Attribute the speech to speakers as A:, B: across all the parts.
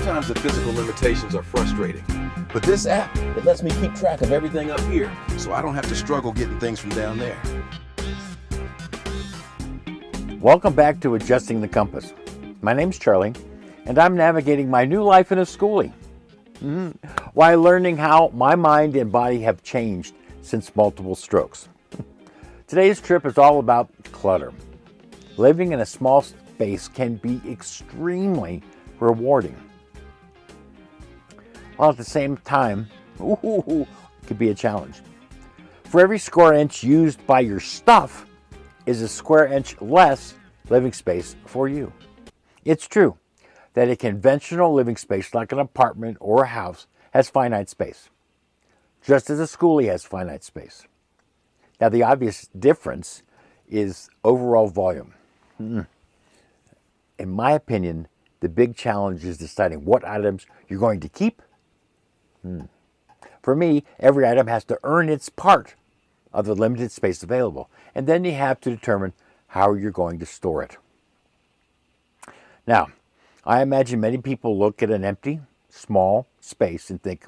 A: Sometimes the physical limitations are frustrating, but this app, it lets me keep track of everything up here, so I don't have to struggle getting things from down there.
B: Welcome back to Adjusting the Compass. My name's Charlie, and I'm navigating my new life in a Skoolie, while learning how my mind and body have changed since multiple strokes. Today's trip is all about clutter. Living in a small space can be extremely rewarding, while at the same time, it could be a challenge. For every square inch used by your stuff is a square inch less living space for you. It's true that a conventional living space like an apartment or a house has finite space, just as a Skoolie has finite space. Now, the obvious difference is overall volume. In my opinion, the big challenge is deciding what items you're going to keep. For me, every item has to earn its part of the limited space available, and then you have to determine how you're going to store it. Now, I imagine many people look at an empty, small space and think,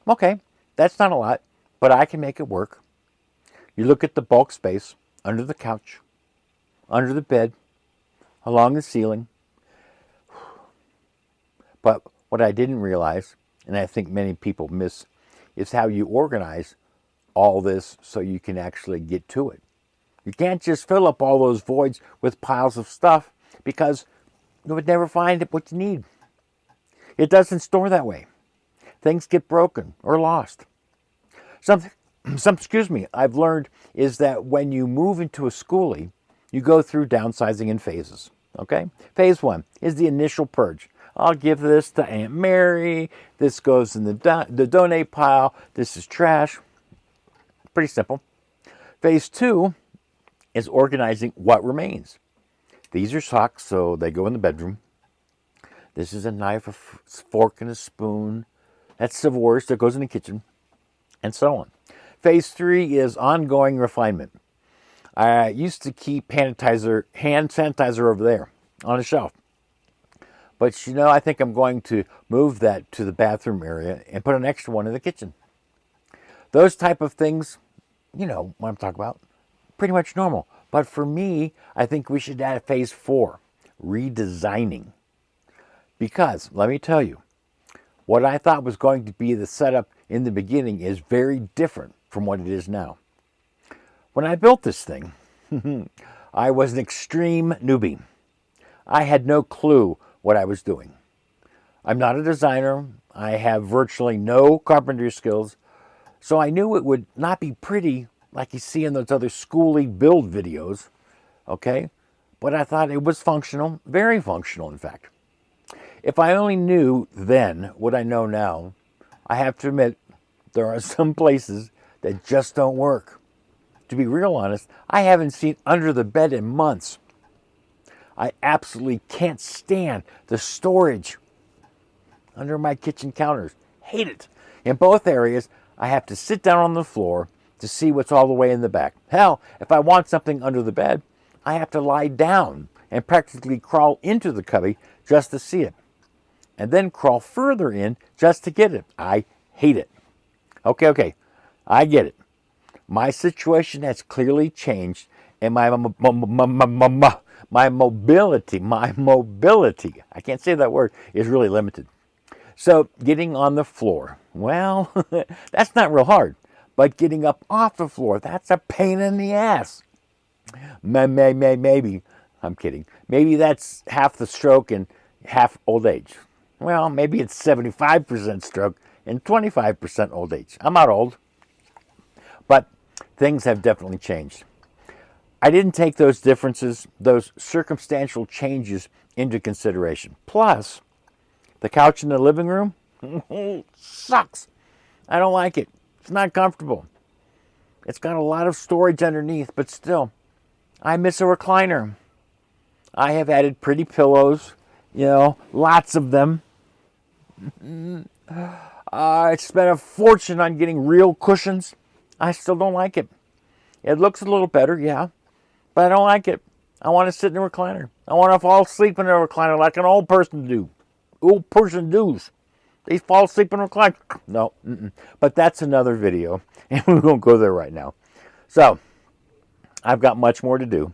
B: okay, that's not a lot, but I can make it work. You look at the bulk space under the couch, under the bed, along the ceiling. But what I didn't realize, and I think many people miss, is how you organize all this so you can actually get to it. You can't just fill up all those voids with piles of stuff because you would never find what you need. It doesn't store that way. Things get broken or lost. Something I've learned is that when you move into a Skoolie, you go through downsizing in phases. Okay? Phase 1 is the initial purge. I'll give this to Aunt Mary. This goes in the donate pile. This is trash. Pretty simple. Phase 2 is organizing what remains. These are socks, so they go in the bedroom. This is a knife, a fork, and a spoon. That's Savours that goes in the kitchen, and so on. Phase 3 is ongoing refinement. I used to keep hand sanitizer over there on a shelf. But I think I'm going to move that to the bathroom area and put an extra one in the kitchen. Those type of things, you know what I'm talking about, pretty much normal. But for me, I think we should add phase 4, redesigning. Because, let me tell you, what I thought was going to be the setup in the beginning is very different from what it is now. When I built this thing, I was an extreme newbie. I had no clue what I was doing. I'm not a designer. I have virtually no carpentry skills. So I knew it would not be pretty like you see in those other Skoolie build videos, okay? But I thought it was functional, very functional, in fact. If I only knew then what I know now, I have to admit there are some places that just don't work. To be real honest, I haven't seen under the bed in months. I absolutely can't stand the storage under my kitchen counters. Hate it. In both areas, I have to sit down on the floor to see what's all the way in the back. Hell, if I want something under the bed, I have to lie down and practically crawl into the cubby just to see it. And then crawl further in just to get it. I hate it. Okay, I get it. My situation has clearly changed, and my mobility, I can't say that word, is really limited. So getting on the floor, well, that's not real hard. But getting up off the floor, that's a pain in the ass. Maybe, I'm kidding. Maybe that's half the stroke and half old age. Well, maybe it's 75% stroke and 25% old age. I'm not old. But things have definitely changed. I didn't take those differences, those circumstantial changes into consideration. Plus, the couch in the living room sucks. I don't like it. It's not comfortable. It's got a lot of storage underneath, but still, I miss a recliner. I have added pretty pillows, lots of them. I spent a fortune on getting real cushions. I still don't like it. It looks a little better, yeah, but I don't like it. I want to sit in a recliner. I want to fall asleep in a recliner like an old person do. old person do's. They fall asleep and recline. No, but that's another video, and we won't go there right now. So, I've got much more to do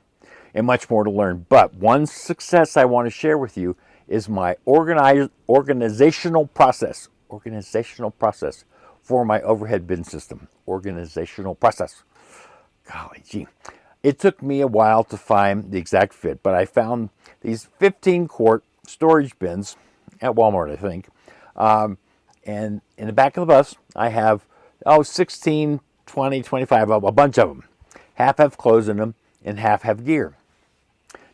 B: and much more to learn. But one success I want to share with you is my organizational process. Organizational process for my overhead bin system. Organizational process. Golly gee. It took me a while to find the exact fit, but I found these 15-quart storage bins at Walmart, I think. And in the back of the bus, I have, 16, 20, 25, a bunch of them. Half have clothes in them, and half have gear.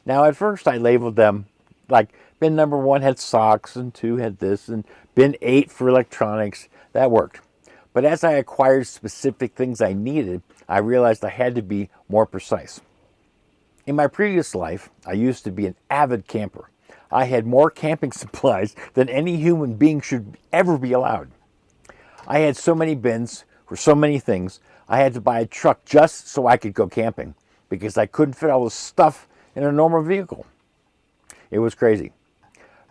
B: Now, at first, I labeled them, like, bin number 1 had socks, and 2 had this, and bin 8 for electronics. That worked. But as I acquired specific things I needed, I realized I had to be more precise. In my previous life, I used to be an avid camper. I had more camping supplies than any human being should ever be allowed. I had so many bins for so many things, I had to buy a truck just so I could go camping because I couldn't fit all the stuff in a normal vehicle. It was crazy.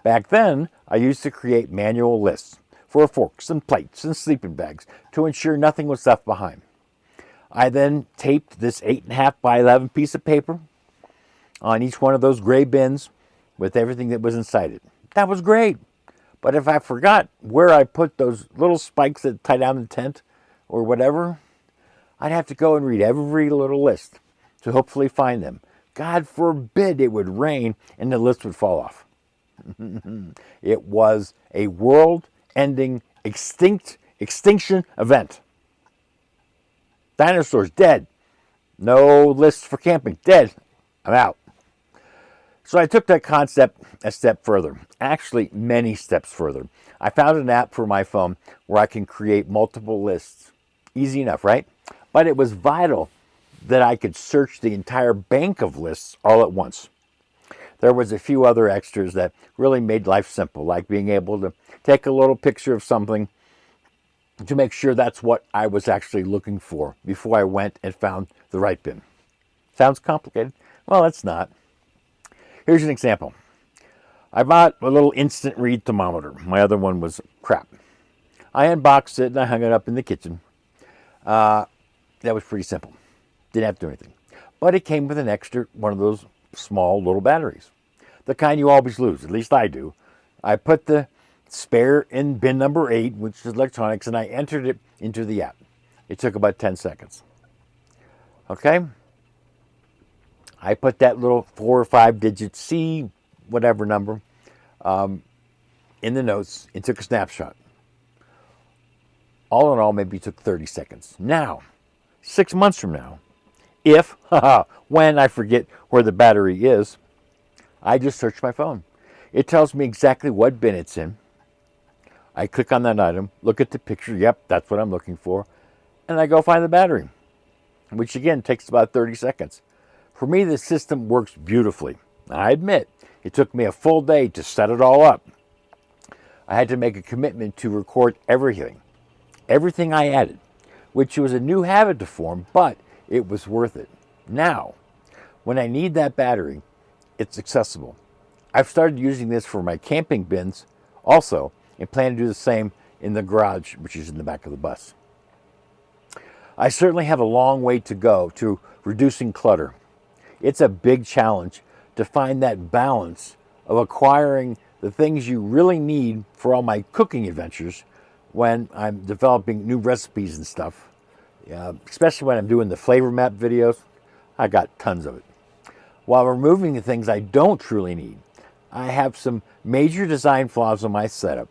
B: Back then, I used to create manual lists for forks and plates and sleeping bags to ensure nothing was left behind. I then taped this 8.5 by 11 piece of paper on each one of those gray bins with everything that was inside it. That was great. But if I forgot where I put those little spikes that tie down the tent or whatever, I'd have to go and read every little list to hopefully find them. God forbid it would rain and the list would fall off. It was a world-ending extinction event. Dinosaurs dead. No lists for camping. Dead. I'm out. So I took that concept a step further. Actually, many steps further. I found an app for my phone where I can create multiple lists. Easy enough, right? But it was vital that I could search the entire bank of lists all at once. There was a few other extras that really made life simple, like being able to take a little picture of something to make sure that's what I was actually looking for before I went and found the right bin. Sounds complicated? Well, it's not. Here's an example. I bought a little instant read thermometer. My other one was crap. I unboxed it and I hung it up in the kitchen. That was pretty simple. Didn't have to do anything. But it came with an extra one of those small little batteries. The kind you always lose, at least I do. I put the spare in bin number 8, which is electronics, and I entered it into the app. It took about 10 seconds. Okay? I put that little 4 or 5 digit C, whatever number, in the notes and took a snapshot. All in all, maybe it took 30 seconds. Now, 6 months from now, when I forget where the battery is, I just search my phone. It tells me exactly what bin it's in. I click on that item, look at the picture, yep, that's what I'm looking for, and I go find the battery, which again takes about 30 seconds. For me, the system works beautifully. I admit, it took me a full day to set it all up. I had to make a commitment to record everything I added, which was a new habit to form, but it was worth it. Now, when I need that battery, it's accessible. I've started using this for my camping bins also, and plan to do the same in the garage, which is in the back of the bus. I certainly have a long way to go to reducing clutter. It's a big challenge to find that balance of acquiring the things you really need for all my cooking adventures when I'm developing new recipes and stuff. Especially when I'm doing the flavor map videos. I got tons of it. While removing the things I don't truly need, I have some major design flaws in my setup.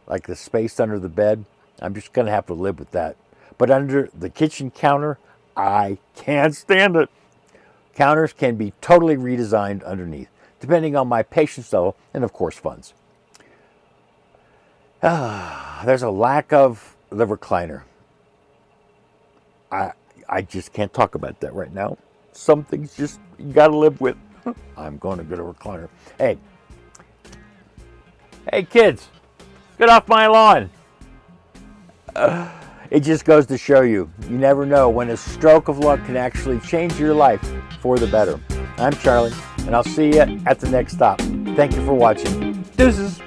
B: Like the space under the bed, I'm just going to have to live with that. But under the kitchen counter, I can't stand it. Counters can be totally redesigned underneath, depending on my patience level and, of course, funds. There's a lack of the recliner. I just can't talk about that right now. Some things just you got to live with. I'm going to get a recliner. Hey, kids, get off my lawn. It just goes to show you never know when a stroke of luck can actually change your life for the better. I'm Charlie. and I'll see you at the next stop. Thank you for watching. Deuces.